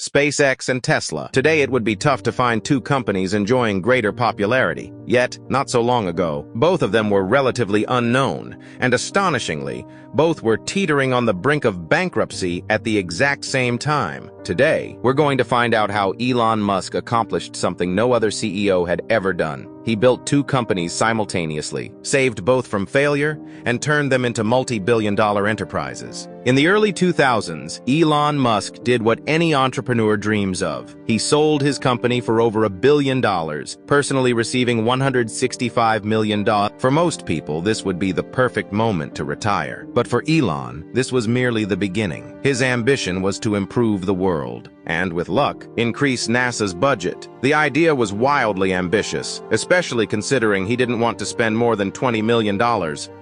SpaceX and Tesla. Today it would be tough to find two companies enjoying greater popularity. Yet, not so long ago, both of them were relatively unknown, and astonishingly, both were teetering on the brink of bankruptcy at the exact same time. Today, we're going to find out how Elon Musk accomplished something no other CEO had ever done. He built two companies simultaneously, saved both from failure, and turned them into multi-billion-dollar enterprises. In the early 2000s, Elon Musk did what any entrepreneur dreams of. He sold his company for over $1 billion, personally receiving $165 million. For most people, this would be the perfect moment to retire. But for Elon, this was merely the beginning. His ambition was to improve the world, and with luck, increase NASA's budget. The idea was wildly ambitious, especially considering he didn't want to spend more than $20 million.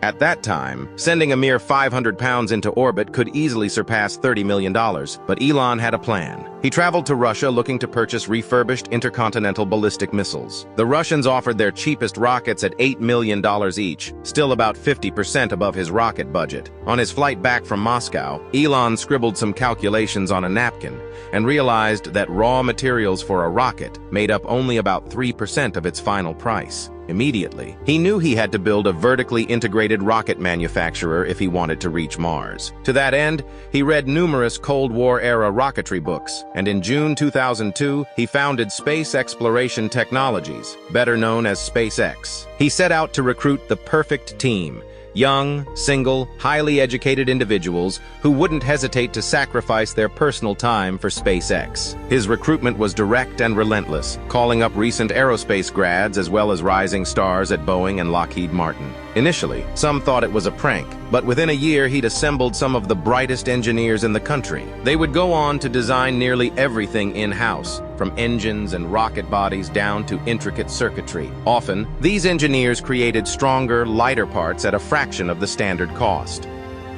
At that time, sending a mere 500 pounds into orbit could easily surpass $30 million, but Elon had a plan. He traveled to Russia looking to purchase refurbished intercontinental ballistic missiles. The Russians offered their cheapest rockets at $8 million each, still about 50% above his rocket budget. On his flight back from Moscow, Elon scribbled some calculations on a napkin and realized that raw materials for a rocket made up only about 3% of its final price. Immediately, he knew he had to build a vertically integrated rocket manufacturer if he wanted to reach Mars. To that end, he read numerous Cold War-era rocketry books, and in June 2002, he founded Space Exploration Technologies, better known as SpaceX. He set out to recruit the perfect team: young, single, highly educated individuals who wouldn't hesitate to sacrifice their personal time for SpaceX. His recruitment was direct and relentless, calling up recent aerospace grads as well as rising stars at Boeing and Lockheed Martin. Initially, some thought it was a prank, but within a year he'd assembled some of the brightest engineers in the country. They would go on to design nearly everything in-house, from engines and rocket bodies down to intricate circuitry. Often, these engineers created stronger, lighter parts at a fraction of the standard cost.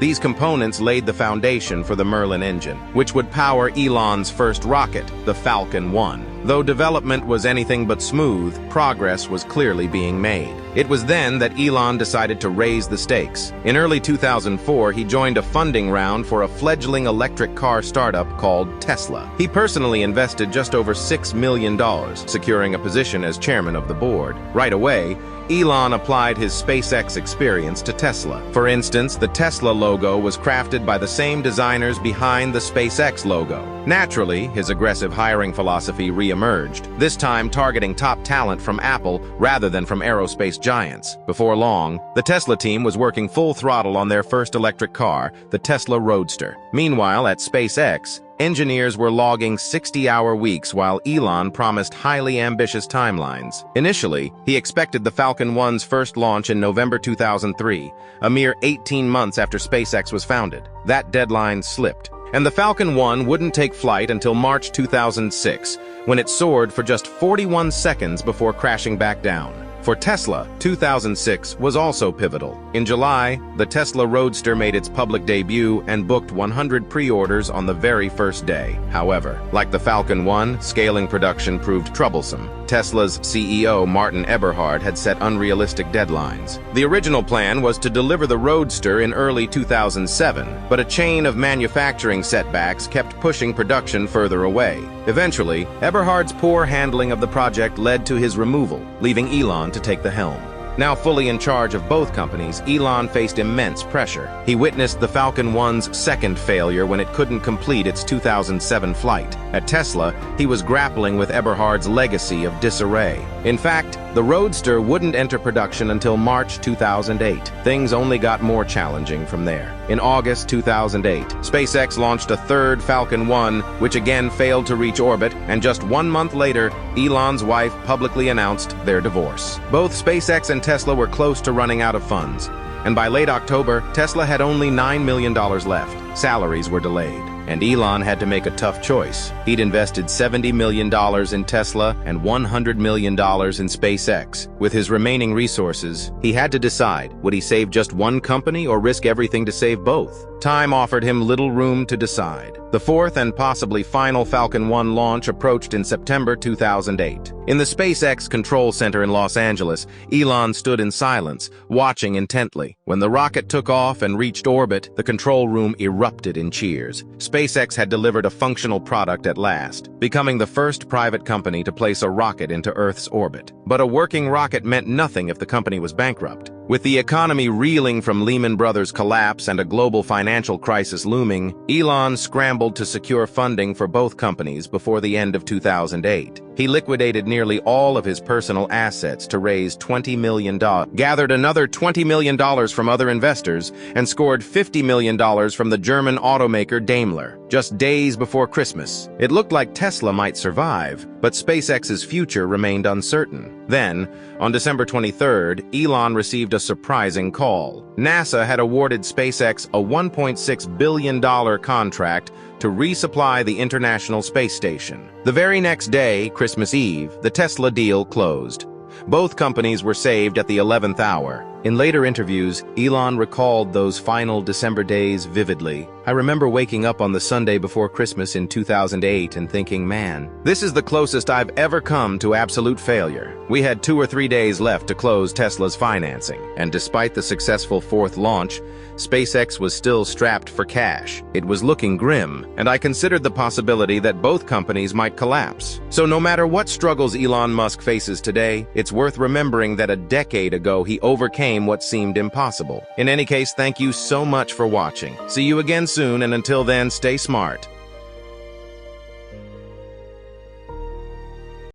These components laid the foundation for the Merlin engine, which would power Elon's first rocket, the Falcon 1. Though development was anything but smooth, progress was clearly being made. It was then that Elon decided to raise the stakes. In early 2004, he joined a funding round for a fledgling electric car startup called Tesla. He personally invested just over $6 million, securing a position as chairman of the board. Right away, Elon applied his SpaceX experience to Tesla. For instance, the Tesla logo was crafted by the same designers behind the SpaceX logo. Naturally, his aggressive hiring philosophy re-emerged, this time targeting top talent from Apple rather than from aerospace giants. Before long, the Tesla team was working full throttle on their first electric car, the Tesla Roadster. Meanwhile, at SpaceX, engineers were logging 60-hour weeks while Elon promised highly ambitious timelines. Initially, he expected the Falcon 1's first launch in November 2003, a mere 18 months after SpaceX was founded. That deadline slipped, and the Falcon 1 wouldn't take flight until March 2006, when it soared for just 41 seconds before crashing back down. For Tesla, 2006 was also pivotal. In July, the Tesla Roadster made its public debut and booked 100 pre-orders on the very first day. However, like the Falcon 1, scaling production proved troublesome. Tesla's CEO Martin Eberhard had set unrealistic deadlines. The original plan was to deliver the Roadster in early 2007, but a chain of manufacturing setbacks kept pushing production further away. Eventually, Eberhard's poor handling of the project led to his removal, leaving Elon to take the helm. Now fully in charge of both companies, Elon faced immense pressure. He witnessed the Falcon 1's second failure when it couldn't complete its 2007 flight. At Tesla, he was grappling with Eberhard's legacy of disarray. In fact, the Roadster wouldn't enter production until March 2008. Things only got more challenging from there. In August 2008, SpaceX launched a third Falcon 1, which again failed to reach orbit, and just 1 month later, Elon's wife publicly announced their divorce. Both SpaceX and Tesla were close to running out of funds, and by late October, Tesla had only $9 million left. Salaries were delayed, and Elon had to make a tough choice. He'd invested $70 million in Tesla and $100 million in SpaceX. With his remaining resources, he had to decide, would he save just one company or risk everything to save both? Time offered him little room to decide. The fourth and possibly final Falcon 1 launch approached in September 2008. In the SpaceX Control Center in Los Angeles, Elon stood in silence, watching intently. When the rocket took off and reached orbit, the control room erupted in cheers. SpaceX had delivered a functional product at last, becoming the first private company to place a rocket into Earth's orbit. But a working rocket meant nothing if the company was bankrupt. With the economy reeling from Lehman Brothers' collapse and a global financial crisis looming, Elon scrambled to secure funding for both companies before the end of 2008. He liquidated nearly all of his personal assets to raise $20 million, gathered another $20 million from other investors, and scored $50 million from the German automaker Daimler. Just days before Christmas, it looked like Tesla might survive, but SpaceX's future remained uncertain. Then, on December 23rd, Elon received a surprising call. NASA had awarded SpaceX a $1.6 billion contract to resupply the International Space Station. The very next day, Christmas Eve, the Tesla deal closed. Both companies were saved at the 11th hour. In later interviews, Elon recalled those final December days vividly. "I remember waking up on the Sunday before Christmas in 2008 and thinking, man, this is the closest I've ever come to absolute failure." We had 2 or 3 days left to close Tesla's financing, and despite the successful fourth launch, SpaceX was still strapped for cash. It was looking grim, and I considered the possibility that both companies might collapse. So no matter what struggles Elon Musk faces today, it's worth remembering that a decade ago he overcame what seemed impossible. In any case, thank you so much for watching. See you again soon, and until then, stay smart.